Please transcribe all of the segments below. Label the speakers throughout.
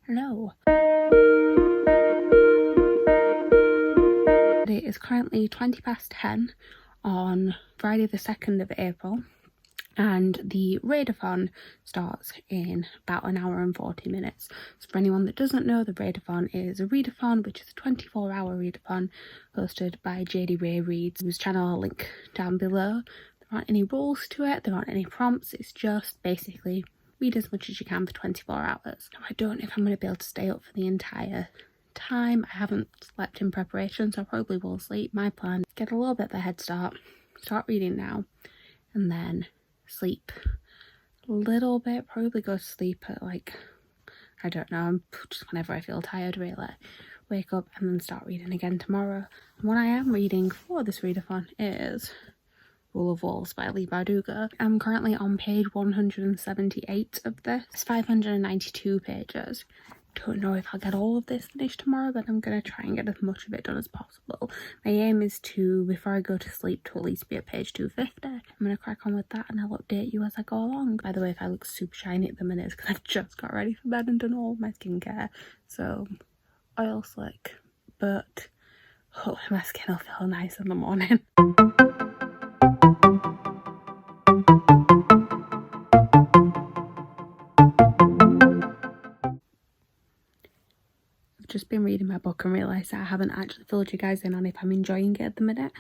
Speaker 1: Hello. It is currently 10:20 on Friday the 2nd of April, and the Raedathon starts in about an hour and 40 minutes. So for anyone that doesn't know, the Raedathon is a readathon, which is a 24-hour readathon hosted by Jadeyraereads, whose channel I'll link down below. There aren't any rules to it, there aren't any prompts, it's just basically read as much as you can for 24 hours. Now, I don't know if I'm going to be able to stay up for the entire time. I haven't slept in preparation, so I probably will sleep. My plan is get a little bit of a head start reading now, and then sleep a little bit, probably go to sleep at I don't know, just whenever I feel tired really. Wake up and then start reading again tomorrow. And what I am reading for this readathon is Rule of Walls by Leigh Bardugo. I'm currently on page 178 of this. It's 592 pages. Don't know if I'll get all of this finished tomorrow, but I'm going to try and get as much of it done as possible. My aim is to, before I go to sleep, to at least be at page 250. I'm going to crack on with that and I'll update you as I go along. By the way, if I look super shiny at the minute, it's because I've just got ready for bed and done all my skincare. So, oil slick, but hopefully my skin will feel nice in the morning. Just been reading my book and realised that I haven't actually filled you guys in on if I'm enjoying it at the minute.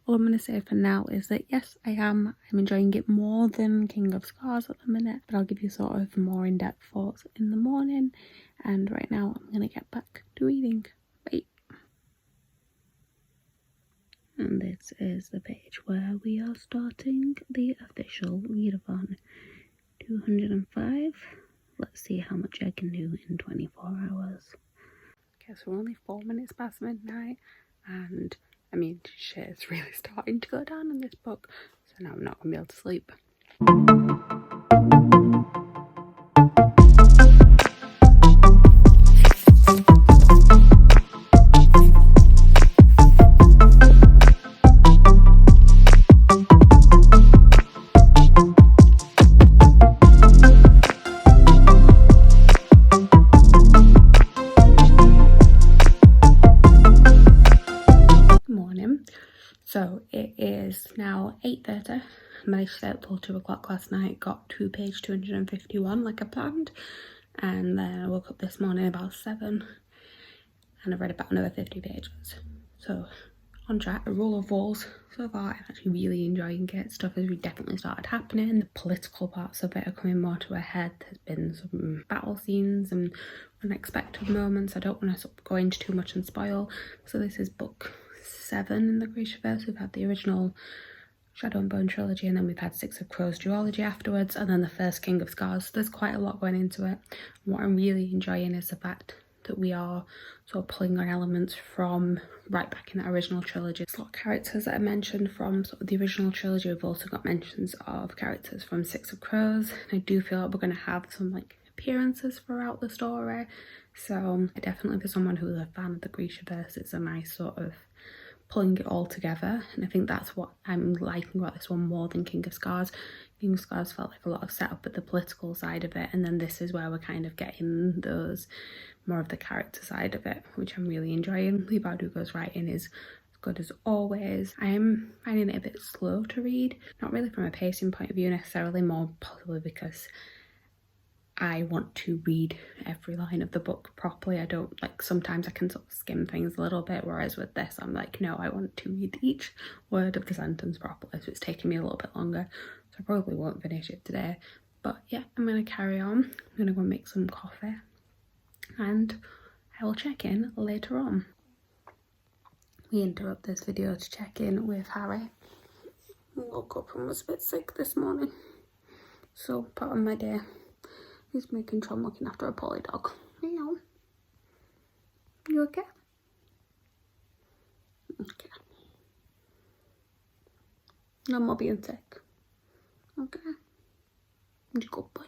Speaker 1: All I'm going to say for now is that yes, I am. I'm enjoying it more than King of Scars at the minute, but I'll give you sort of more in-depth thoughts in the morning. And right now I'm going to get back to reading. Bye. And this is the page where we are starting the official readathon. 205. Let's see how much I can do in 24 hours. Okay, so we're only 4 minutes past midnight, and I mean, shit is really starting to go down in this book, so now I'm not going to be able to sleep. So it is now 8:30. I managed to stay up till 2 o'clock last night, got to page 251 like I planned, and then I woke up this morning about 7 and I've read about another 50 pages. So on track. A Rule of Walls so far, I'm actually really enjoying it. Stuff has definitely started happening. The political parts of it are coming more to a head. There's been some battle scenes and unexpected moments. I don't want to sort of go into too much and spoil. So this is book 7 in the Grishaverse. We've had the original Shadow and Bone trilogy, and then we've had Six of Crows duology afterwards, and then the first King of Scars. So there's quite a lot going into it. And what I'm really enjoying is the fact that we are sort of pulling on elements from right back in that original trilogy. There's a lot of characters that I mentioned from sort of the original trilogy. We've also got mentions of characters from Six of Crows. I do feel like we're going to have some appearances throughout the story. So definitely for someone who's a fan of the Grishaverse, it's a nice sort of pulling it all together, and I think that's what I'm liking about this one more than King of Scars. King of Scars felt like a lot of setup at the political side of it, and then this is where we're kind of getting those more of the character side of it, which I'm really enjoying. Leigh Bardugo's writing is as good as always. I am finding it a bit slow to read, not really from a pacing point of view necessarily, more possibly because I want to read every line of the book properly. I don't sometimes I can sort of skim things a little bit, whereas with this I'm no, I want to read each word of the sentence properly, so it's taking me a little bit longer, so I probably won't finish it today. But yeah, I'm going to carry on. I'm going to go make some coffee and I will check in later on. We interrupt this video to check in with Harry. I woke up and was a bit sick this morning, so part of my day is making sure I'm looking after a poorly dog. Meow. You okay? Okay. No more being sick. Okay. You good boy.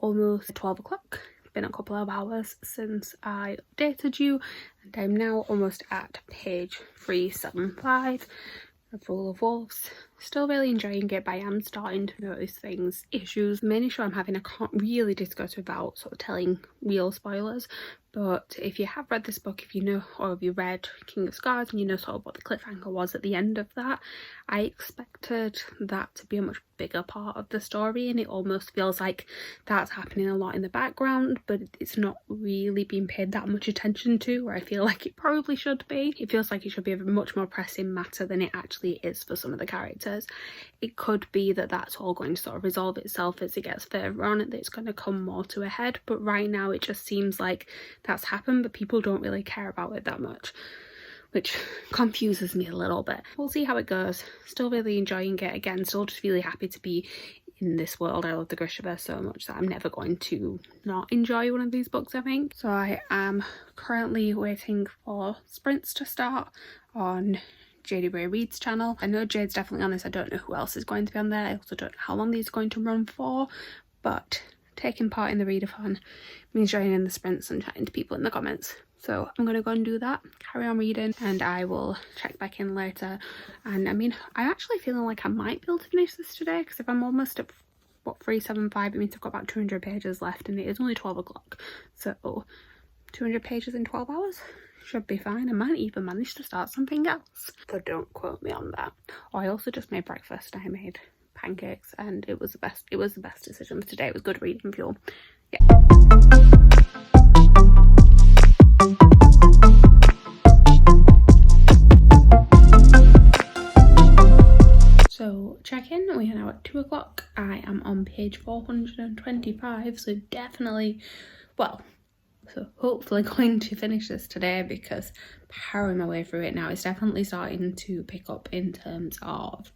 Speaker 1: almost 12 o'clock. It's been a couple of hours since I updated you, and I'm now almost at page 375 of Rule of Wolves. Still really enjoying it, but I am starting to notice issues. The main issue I'm having, I can't really discuss without sort of telling real spoilers, but if you have read this book, if you know, or if you read King of Scars and you know sort of what the cliffhanger was at the end of that, I expected that to be a much bigger part of the story, and it almost feels like that's happening a lot in the background, but it's not really being paid that much attention to, where I feel like it probably should be. It feels like it should be a much more pressing matter than it actually is for some of the characters. It could be that that's all going to sort of resolve itself as it gets further on, and that it's going to come more to a head, but right now it just seems like that's happened, but people don't really care about it that much, which confuses me a little bit. We'll see how it goes. Still really enjoying it. Again, still just really happy to be in this world. I love the Grishaverse so much that I'm never going to not enjoy one of these books, I think. So I am currently waiting for sprints to start on jadeyraereads channel. I know Jade's definitely on this. I don't know who else is going to be on there. I also don't know how long these are going to run for, but taking part in the readathon means joining the sprints and chatting to people in the comments. So I'm going to go and do that, carry on reading, and I will check back in later. And I mean, I'm actually feeling like I might be able to finish this today, because if I'm almost at, what, 375, it means I've got about 200 pages left, and it is only 12 o'clock. So 200 pages in 12 hours should be fine. I might even manage to start something else, but don't quote me on that. Oh, I also just made breakfast. I made pancakes, and it was the best decision for today. It was good reading fuel. Yeah. So check-in, we are now at 2 o'clock. I am on page 425, so definitely, well, so hopefully going to finish this today, because powering my way through it now, it's definitely starting to pick up in terms of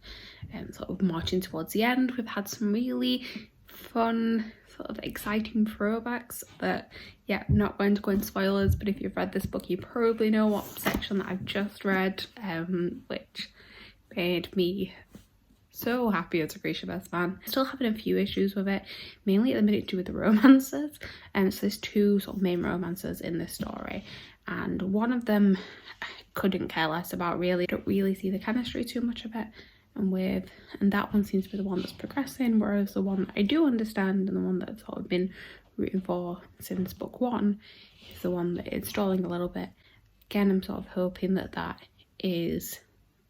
Speaker 1: sort of marching towards the end. We've had some really fun, sort of exciting throwbacks that, yeah, I'm not going to go into spoilers, but if you've read this book, you probably know what section that I've just read, which made me so happy as a Grishaverse fan. Still having a few issues with it, mainly at the minute to do with the romances, and so there's two sort of main romances in this story, and one of them I couldn't care less about, really. I don't really see the chemistry too much of it, and that one seems to be the one that's progressing, whereas the one that I do understand and the one that I've sort of been rooting for since book one is the one that is stalling a little bit. Again, I'm sort of hoping that that is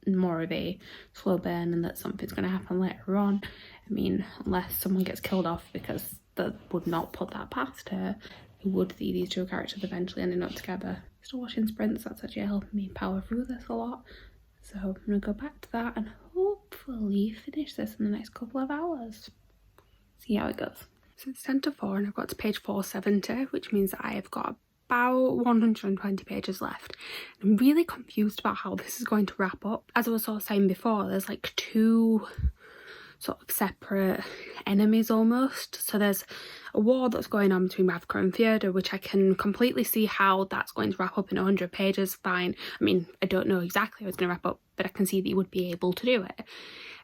Speaker 1: more of a slow burn and that something's going to happen later on. I mean, unless someone gets killed off, because that would not put that past her, I would see these two characters eventually ending up together. Still watching sprints, that's actually helping me power through this a lot. So I'm going to go back to that and hopefully finish this in the next couple of hours. See how it goes. So it's 10 to 4 and I've got to page 470, which means that I have got about 120 pages left. I'm really confused about how this is going to wrap up. As I was sort of saying before, there's like two sort of separate enemies almost. So there's a war that's going on between Ravka and Theoda, which I can completely see how that's going to wrap up in 100 pages, fine. I mean, I don't know exactly how it's going to wrap up, but I can see that you would be able to do it.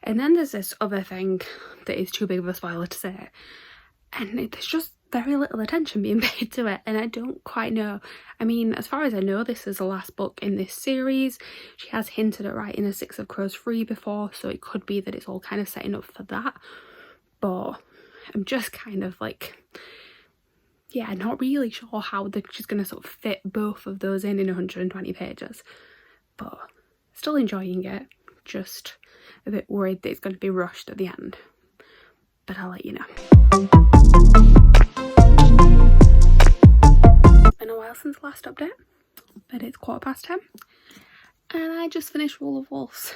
Speaker 1: And then there's this other thing that is too big of a spoiler to say, and there's just very little attention being paid to it, and I don't quite know. I mean, as far as I know, this is the last book in this series. She has hinted at writing a Six of Crows 3 before, so it could be that it's all kind of setting up for that, but I'm just kind of like, yeah, not really sure how she's going to sort of fit both of those in 120 pages, but still enjoying it, just a bit worried that it's going to be rushed at the end, but I'll let you know. It's been a while since the last update, but it's 10:15 and I just finished Rule of Wolves.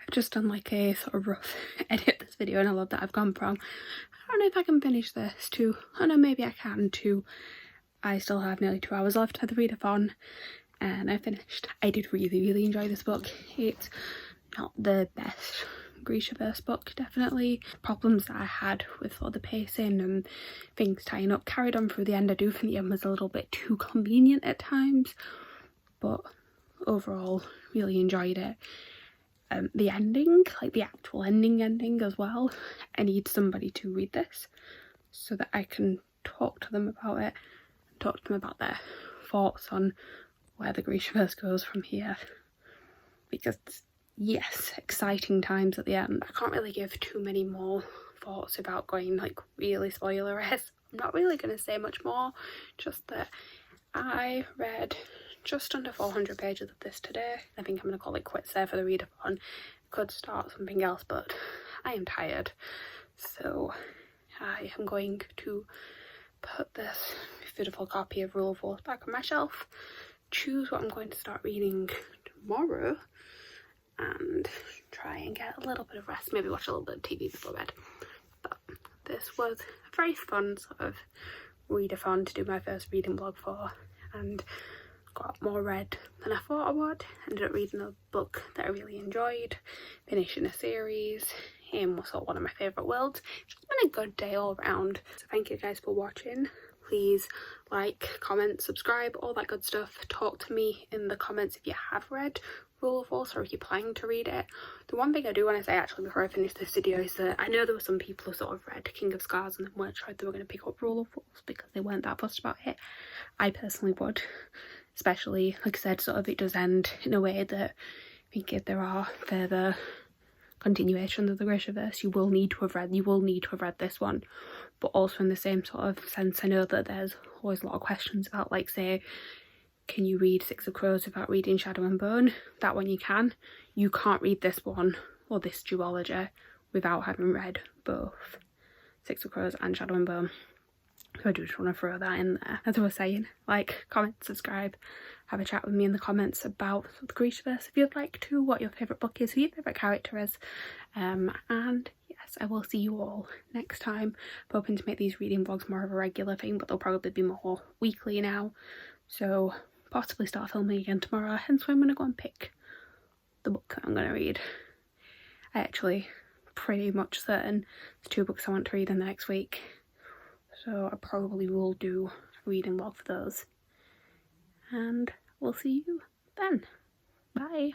Speaker 1: I've just done like a sort of rough edit of this video, and I love that I've gone from, I don't know if I can finish this, to, oh no, maybe I can, to I still have nearly 2 hours left of the readathon, and I finished. I did really enjoy this book. It's not the best Grishaverse book, definitely. Problems that I had with all the pacing and things tying up carried on through the end. I do think the end was a little bit too convenient at times, but overall really enjoyed it. The ending, like the actual ending as well, I need somebody to read this so that I can talk to them about it, and talk to them about their thoughts on where the Grishaverse goes from here. Because yes, exciting times at the end. I can't really give too many more thoughts without going like really spoilerous. I'm not really going to say much more, just that I read just under 400 pages of this today. I think I'm going to call it quits there for the readathon. Could start something else, but I am tired, so I am going to put this beautiful copy of Rule of Force back on my shelf, choose what I'm going to start reading tomorrow, and try and get a little bit of rest, maybe watch a little bit of TV before bed. But this was a very fun sort of readathon to do my first reading vlog for, and got more read than I thought I would. Ended up reading a book that I really enjoyed, finishing a series in what's one of my favourite worlds. It's just been a good day all around. So thank you guys for watching. Please like, comment, subscribe, all that good stuff. Talk to me in the comments if you have read Rule of Force or if you're planning to read it. The one thing I do want to say actually before I finish this video is that I know there were some people who sort of read King of Scars and then weren't sure if they were going to pick up Rule of Force because they weren't that fussed about it. I personally would, especially, like I said, sort of it does end in a way that I think if there are further continuations of the Grishaverse, you will need to have read this one. But also in the same sort of sense, I know that there's always a lot of questions about, like, say, can you read Six of Crows without reading Shadow and Bone? That one you can. You can't read this one or this duology without having read both Six of Crows and Shadow and Bone. So I do just want to throw that in there. As I was saying, like, comment, subscribe, have a chat with me in the comments about the Grishaverse if you'd like to, what your favourite book is, who your favourite character is. And yes, I will see you all next time. I'm hoping to make these reading vlogs more of a regular thing, but they'll probably be more weekly now. So possibly start filming again tomorrow, hence why I'm going to go and pick the book that I'm going to read. I actually pretty much certain there's 2 books I want to read in the next week. So I probably will do a reading vlog for those. And we'll see you then. Bye.